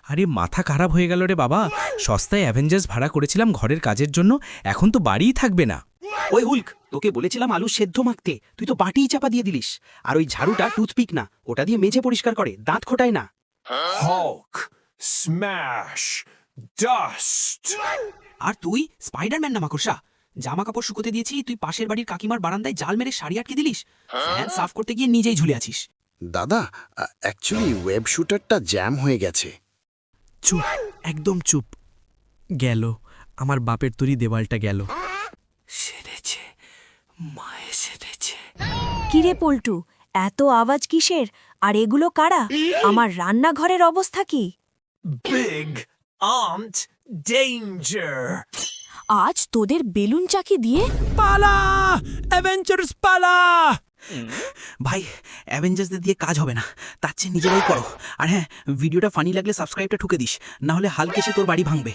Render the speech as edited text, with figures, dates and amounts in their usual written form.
আরে মাথা খারাপ হয়ে গেল রে বাবা, সস্তায় অ্যাভেঞ্জার্স ভাড়া করেছিলাম ঘরের কাজের জন্য, এখন তো বাড়িই থাকবে না। ওই হুল্ক, তোকে বলেছিলাম আলু সেদ্ধ মাখতে, তুই তো বাটিই চাপা দিয়ে দিলিস। আর ওই ঝাড়ুটা টুথপিক না, ওটা দিয়ে মেঝে পরিষ্কার করে, দাঁত খোটায় না। Hulk, smash, dust. আর তুই স্পাইডারম্যান না মাকড়সা, জামা কাপড় শুকোতে দিয়েছি, তুই পাশের বাড়ির কাকিমার বারান্দায় জাল মেরে শাড়ি আটকে দিলিস, ফ্যান সাফ করতে গিয়ে নিজেই ঝুলে আছিস। দাদা, অ্যাকচুয়ালি ওয়েব শুটারটা জ্যাম হয়ে গেছে। চুপ, একদম চুপ। গেল, আমার বাপের তৈরি দেওয়ালটা গেল। সেরেছে, মায়ে সেরেছে। কিরে পল্টু, এত আওয়াজ কিসের? আর এগুলো কারা? আমার রান্নাঘরের অবস্থা কি? Big Aunt Danger. আজ তোদের বেলুন চাকি দিয়ে পালা, অ্যাভেঞ্জার্স পালা। ভাই, অ্যাভেঞ্জার্সদের দিয়ে কাজ হবে না, তার চেয়ে নিজেরাই করো। আর হ্যাঁ, ভিডিওটা ফানি লাগলে সাবস্ক্রাইবটা ঠুকে দিস, না হলে হালকে এসে তোর বাড়ি ভাঙবে।